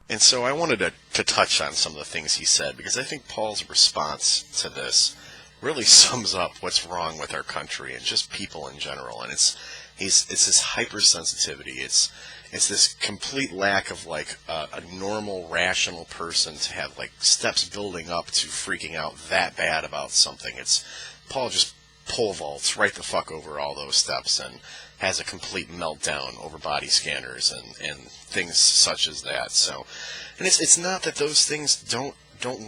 And so I wanted to touch on some of the things he said, because I think Paul's response to this really sums up what's wrong with our country and just people in general. And it's this hypersensitivity. It's this complete lack of like a normal, rational person to have like steps building up to freaking out that bad about something. It's Paul just pole vaults right the fuck over all those steps and has a complete meltdown over body scanners and things such as that. So, and it's not that those things don't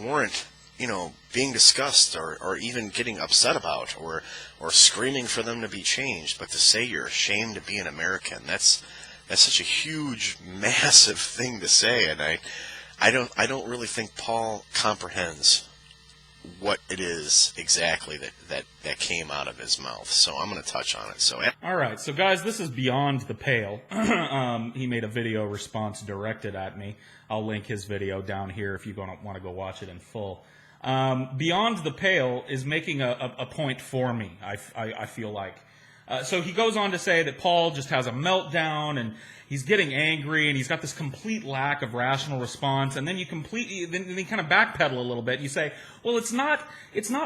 warrant, you know, being discussed or even getting upset about or screaming for them to be changed, but to say you're ashamed to be an American, that's such a huge, massive thing to say, and I don't really think Paul comprehends what it is exactly that came out of his mouth. So I'm going to touch on it. So, all right, so guys, this is Beyond the Pale. He made a video response directed at me. I'll link his video down here if you want to go watch it in full. Beyond the Pale is making a point for me, I feel like. So he goes on to say that Paul just has a meltdown and he's getting angry and he's got this complete lack of rational response, and then you kind of backpedal a little bit. You say, well, it's not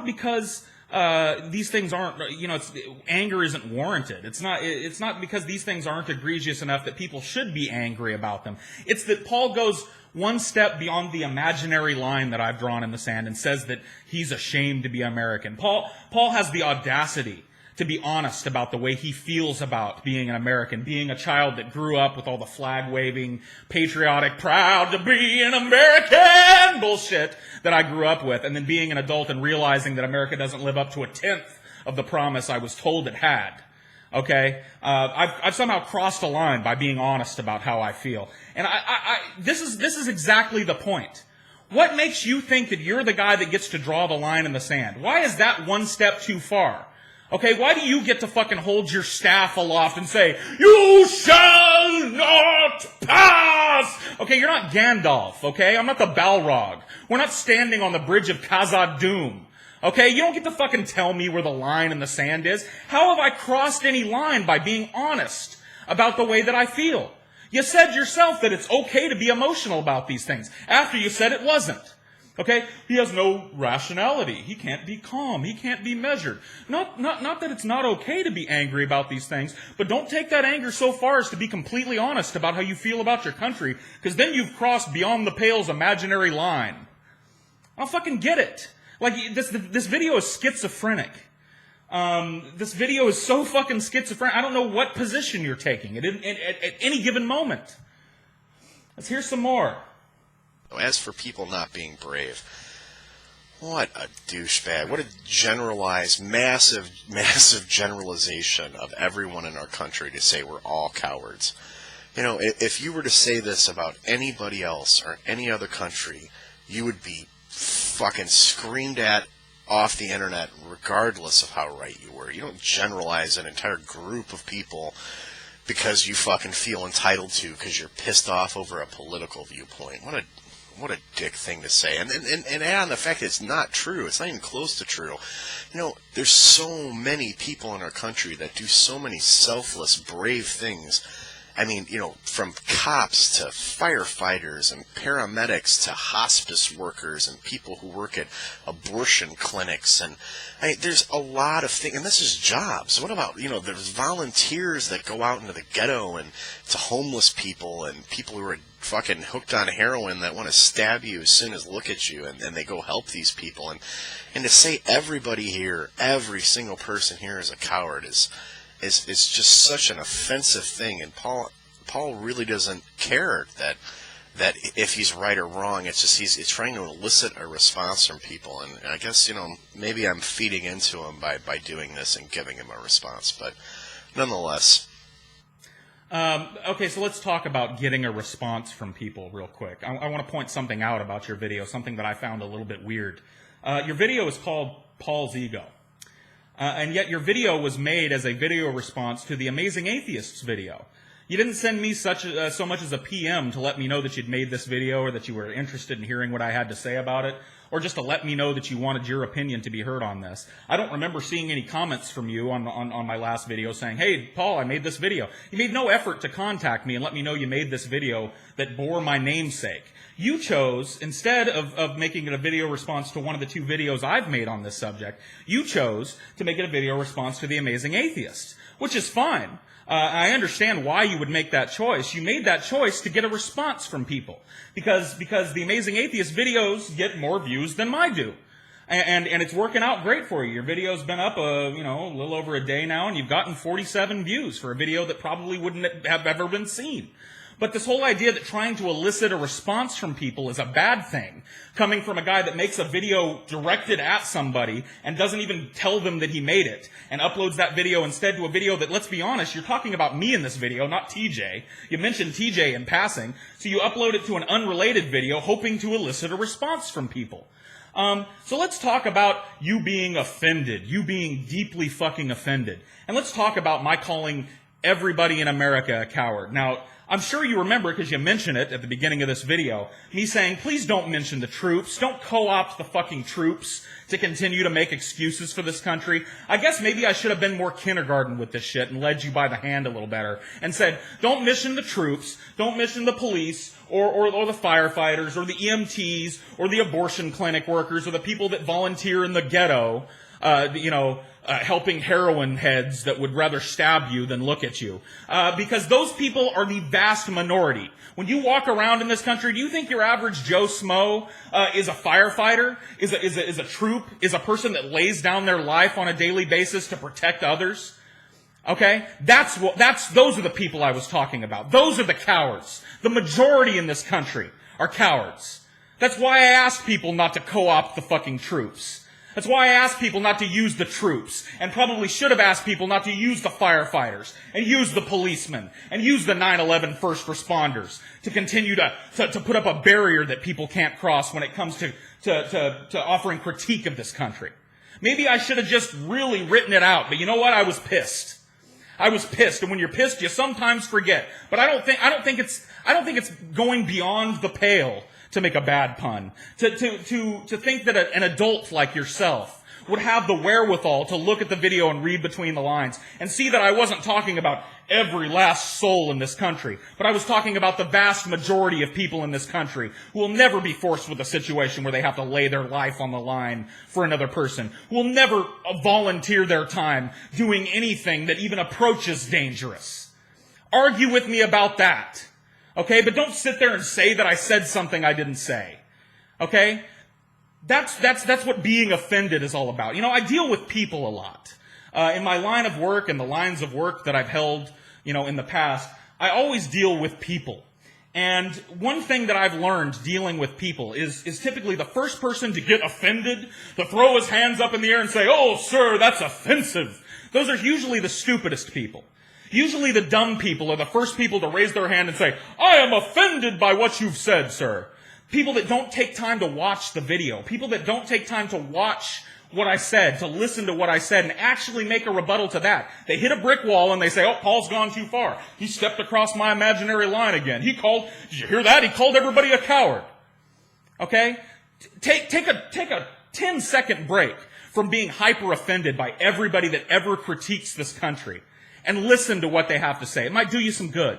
because these things aren't, anger isn't warranted. It's not because these things aren't egregious enough that people should be angry about them. It's that Paul goes one step beyond the imaginary line that I've drawn in the sand and says that he's ashamed to be American. Paul has the audacity to be honest about the way he feels about being an American, being a child that grew up with all the flag-waving, patriotic, proud to be an American bullshit that I grew up with, and then being an adult and realizing that America doesn't live up to a tenth of the promise I was told it had. Okay? I've somehow crossed a line by being honest about how I feel. And this is exactly the point. What makes you think that you're the guy that gets to draw the line in the sand? Why is that one step too far? Okay, why do you get to fucking hold your staff aloft and say, "You shall not pass"? Okay, you're not Gandalf, okay? I'm not the Balrog. We're not standing on the bridge of Khazad-dûm. Okay, you don't get to fucking tell me where the line in the sand is. How have I crossed any line by being honest about the way that I feel? You said yourself that it's okay to be emotional about these things, after you said it wasn't. Okay? He has no rationality. He can't be calm. He can't be measured. Not that it's not okay to be angry about these things, but don't take that anger so far as to be completely honest about how you feel about your country, because then you've crossed beyond the pale's imaginary line. I don't fucking get it. Like, this video is schizophrenic. This video is so fucking schizophrenic. I don't know what position you're taking at any given moment. Let's hear some more. As for people not being brave, what a douchebag. What a generalized, massive generalization of everyone in our country to say we're all cowards. You know, if you were to say this about anybody else or any other country, you would be fucking screamed at off the internet regardless of how right you were. You don't generalize an entire group of people because you fucking feel entitled to because you're pissed off over a political viewpoint. What a dick thing to say. And add on the fact that it's not true. It's not even close to true. You know, there's so many people in our country that do so many selfless, brave things. I mean, you know, from cops to firefighters and paramedics to hospice workers and people who work at abortion clinics. And I mean, there's a lot of things. And this is jobs. What about, you know, there's volunteers that go out into the ghetto and to homeless people and people who are fucking hooked on heroin that want to stab you as soon as look at you, and they go help these people. And to say everybody here, every single person here is a coward is just such an offensive thing. And Paul really doesn't care that if he's right or wrong. It's just he's trying to elicit a response from people. And I guess, you know, maybe I'm feeding into him by doing this and giving him a response. But nonetheless. Okay, so let's talk about getting a response from people real quick. I want to point something out about your video, something that I found a little bit weird. Your video is called Paul's Ego. And yet your video was made as a video response to the Amazing Atheists video. You didn't send me so much as a PM to let me know that you'd made this video or that you were interested in hearing what I had to say about it, or just to let me know that you wanted your opinion to be heard on this. I don't remember seeing any comments from you on my last video saying, "Hey, Paul, I made this video." You made no effort to contact me and let me know you made this video that bore my namesake. You chose, instead of making it a video response to one of the 2 videos I've made on this subject, you chose to make it a video response to The Amazing Atheist, which is fine. I understand why you would make that choice. You made that choice to get a response from people. Because The Amazing Atheist videos get more views than mine do. And it's working out great for you. Your video's been up a little over a day now, and you've gotten 47 views for a video that probably wouldn't have ever been seen. But this whole idea that trying to elicit a response from people is a bad thing, coming from a guy that makes a video directed at somebody and doesn't even tell them that he made it, and uploads that video instead to a video that, let's be honest, you're talking about me in this video, not TJ. You mentioned TJ in passing, so you upload it to an unrelated video hoping to elicit a response from people. So let's talk about you being offended, you being deeply fucking offended. And let's talk about my calling everybody in America a coward. Now, I'm sure you remember, because you mentioned it at the beginning of this video, me saying, please don't mention the troops, don't co-opt the fucking troops to continue to make excuses for this country. I guess maybe I should have been more kindergarten with this shit and led you by the hand a little better and said, don't mention the troops, don't mention the police, or the firefighters, or the EMTs, or the abortion clinic workers, or the people that volunteer in the ghetto, helping heroin heads that would rather stab you than look at you. Because those people are the vast minority. When you walk around in this country, do you think your average Joe Smo is a firefighter, is a troop, is a person that lays down their life on a daily basis to protect others? Okay? Those are the people I was talking about. Those are the cowards. The majority in this country are cowards. That's why I ask people not to co-opt the fucking troops. That's why I asked people not to use the troops, and probably should have asked people not to use the firefighters, and use the policemen, and use the 9/11 first responders to continue to put up a barrier that people can't cross when it comes to offering critique of this country. Maybe I should have just really written it out, but you know what? I was pissed. I was pissed, and when you're pissed, you sometimes forget. But I don't think it's going beyond the pale to make a bad pun. To think that an adult like yourself would have the wherewithal to look at the video and read between the lines and see that I wasn't talking about every last soul in this country, but I was talking about the vast majority of people in this country who will never be forced with a situation where they have to lay their life on the line for another person, who will never volunteer their time doing anything that even approaches dangerous. Argue with me about that. Okay, but don't sit there and say that I said something I didn't say. Okay? That's what being offended is all about. I deal with people a lot. In my line of work and the lines of work that I've held, in the past, I always deal with people. And one thing that I've learned dealing with people is typically the first person to get offended, to throw his hands up in the air and say, "Oh, sir, that's offensive." Those are usually the stupidest people. Usually the dumb people are the first people to raise their hand and say, "I am offended by what you've said, sir." People that don't take time to watch the video. People that don't take time to watch what I said, to listen to what I said, and actually make a rebuttal to that. They hit a brick wall and they say, "Oh, Paul's gone too far. He stepped across my imaginary line again. Did you hear that? He called everybody a coward." Okay? Take a 10-second break from being hyper offended by everybody that ever critiques this country, and listen to what they have to say. It might do you some good.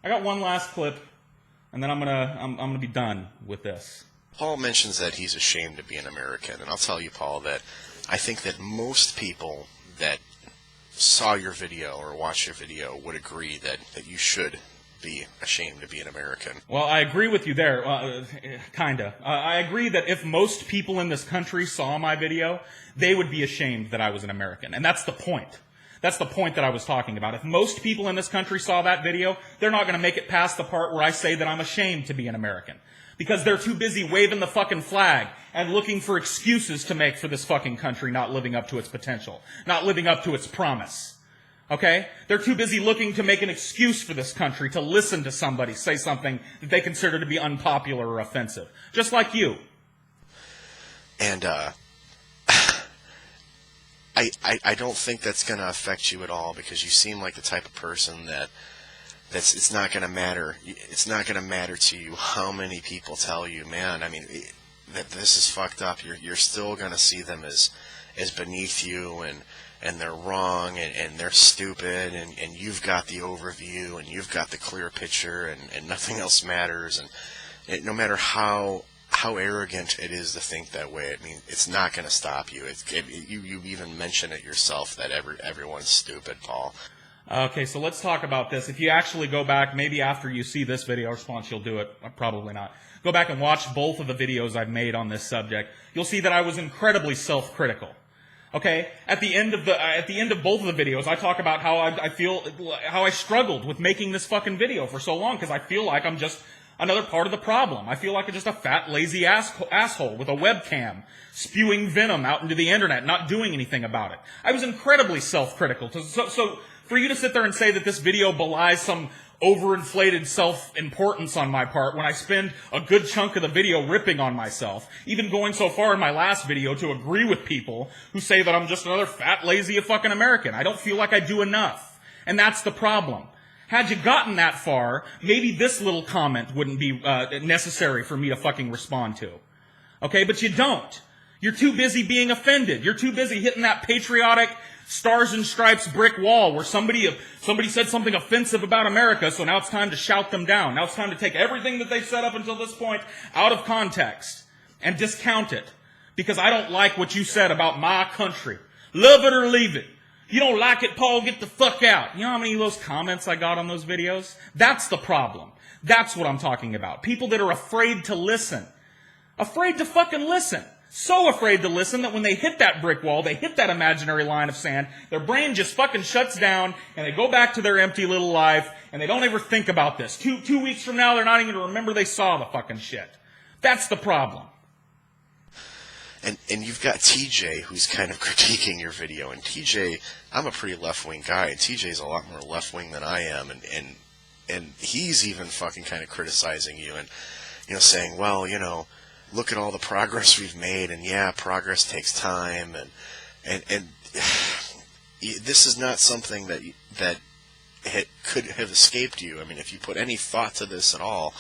I got one last clip, and then I'm gonna be done with this. Paul mentions that he's ashamed to be an American, and I'll tell you, Paul, that I think that most people that saw your video or watched your video would agree that you should be ashamed to be an American. Well, I agree with you there, kinda. I agree that if most people in this country saw my video, they would be ashamed that I was an American, and that's the point. That's the point that I was talking about. If most people in this country saw that video, they're not going to make it past the part where I say that I'm ashamed to be an American. Because they're too busy waving the fucking flag and looking for excuses to make for this fucking country not living up to its potential, not living up to its promise. Okay? They're too busy looking to make an excuse for this country to listen to somebody say something that they consider to be unpopular or offensive. Just like you. And, I don't think that's going to affect you at all, because you seem like the type of person it's not going to matter. It's not going to matter to you how many people tell you, man, I mean, that this is fucked up. You're still going to see them as beneath you, and they're wrong, and they're stupid, and you've got the overview, and you've got the clear picture, and nothing else matters. And no matter how arrogant it is to think that way, I mean, it's not going to stop you. You even mention it yourself that everyone's stupid, Paul. Okay, so let's talk about this. If you actually go back, maybe after you see this video response, you'll do it. Probably not. Go back and watch both of the videos I've made on this subject. You'll see that I was incredibly self-critical. Okay, at the end of both of the videos, I talk about how I struggled with making this fucking video for so long because I feel like I'm just another part of the problem. I feel like I'm just a fat, lazy asshole with a webcam spewing venom out into the internet, not doing anything about it. I was incredibly self-critical. So for you to sit there and say that this video belies some overinflated self-importance on my part when I spend a good chunk of the video ripping on myself, even going so far in my last video to agree with people who say that I'm just another fat, lazy fucking American. I don't feel like I do enough. And that's the problem. Had you gotten that far, maybe this little comment wouldn't be necessary for me to fucking respond to. Okay, but you don't. You're too busy being offended. You're too busy hitting that patriotic Stars and Stripes brick wall where somebody said something offensive about America, so now it's time to shout them down. Now it's time to take everything that they've said up until this point out of context and discount it. Because I don't like what you said about my country. Love it or leave it. You don't like it, Paul, get the fuck out. You know how many of those comments I got on those videos? That's the problem. That's what I'm talking about. People that are afraid to listen. Afraid to fucking listen. So afraid to listen that when they hit that brick wall, they hit that imaginary line of sand, their brain just fucking shuts down, and they go back to their empty little life, and they don't ever think about this. Two weeks from now, they're not even going to remember they saw the fucking shit. That's the problem. And you've got TJ who's kind of critiquing your video, and TJ, I'm a pretty left-wing guy, and TJ's a lot more left-wing than I am, and he's even fucking kind of criticizing you, and, you know, saying, well, you know, look at all the progress we've made, and yeah, progress takes time, and this is not something that could have escaped you. I mean, if you put any thought to this at all,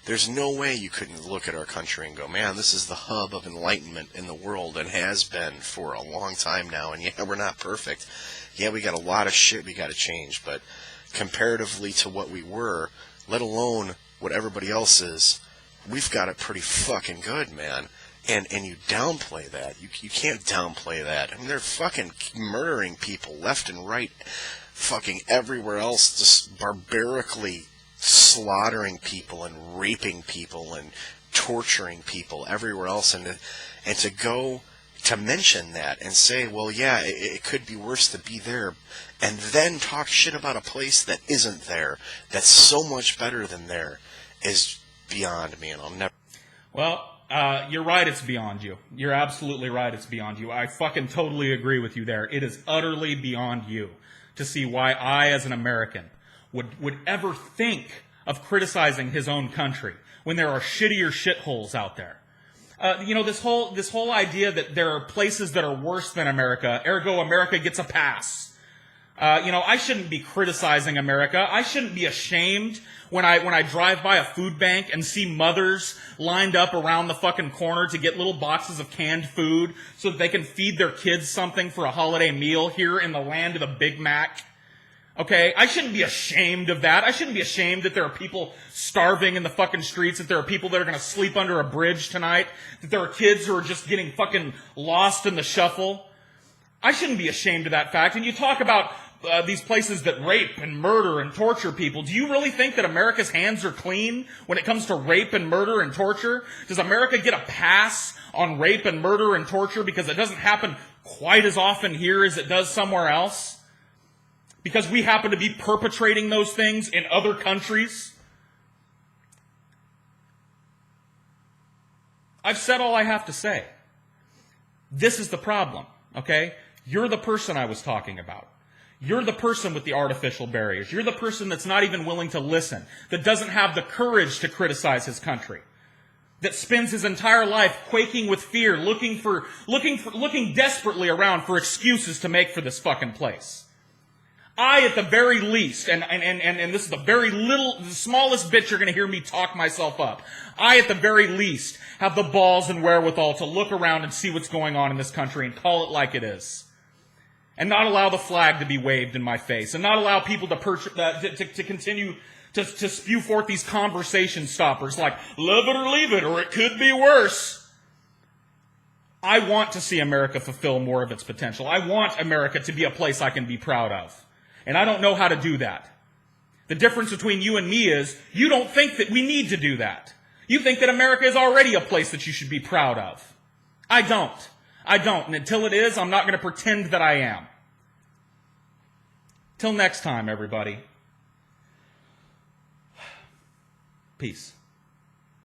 there's no way you couldn't look at our country and go, man, this is the hub of enlightenment in the world and has been for a long time now, and yeah, we're not perfect. Yeah, we got a lot of shit we got to change, but comparatively to what we were, let alone what everybody else is, we've got it pretty fucking good, man. And you downplay that. You can't downplay that. I mean, they're fucking murdering people left and right, fucking everywhere else, just barbarically slaughtering people and raping people and torturing people everywhere else. And to go to mention that and say, well, yeah, it could be worse to be there, and then talk shit about a place that isn't there, that's so much better than there, is beyond me, and I'll never... Well, you're right, it's beyond you. You're absolutely right, it's beyond you. I fucking totally agree with you there. It is utterly beyond you to see why I, as an American, would ever think of criticizing his own country when there are shittier shitholes out there. You know, this whole idea that there are places that are worse than America, ergo America gets a pass. You know, I shouldn't be criticizing America. I shouldn't be ashamed when I drive by a food bank and see mothers lined up around the fucking corner to get little boxes of canned food so that they can feed their kids something for a holiday meal here in the land of the Big Mac. Okay? I shouldn't be ashamed of that. I shouldn't be ashamed that there are people starving in the fucking streets, that there are people that are going to sleep under a bridge tonight, that there are kids who are just getting fucking lost in the shuffle. I shouldn't be ashamed of that fact. And you talk about these places that rape and murder and torture people. Do you really think that America's hands are clean when it comes to rape and murder and torture? Does America get a pass on rape and murder and torture because it doesn't happen quite as often here as it does somewhere else? Because we happen to be perpetrating those things in other countries? I've said all I have to say. This is the problem, okay? You're the person I was talking about. You're the person with the artificial barriers. You're the person that's not even willing to listen, that doesn't have the courage to criticize his country, that spends his entire life quaking with fear, looking desperately around for excuses to make for this fucking place. I, at the very least, and this is the smallest bit you're going to hear me talk myself up. I, at the very least, have the balls and wherewithal to look around and see what's going on in this country and call it like it is. And not allow the flag to be waved in my face. And not allow people to continue to spew forth these conversation stoppers like, love it or leave it, or it could be worse. I want to see America fulfill more of its potential. I want America to be a place I can be proud of. And I don't know how to do that. The difference between you and me is you don't think that we need to do that. You think that America is already a place that you should be proud of. I don't. I don't. And until it is, I'm not going to pretend that I am. Till next time, everybody. Peace.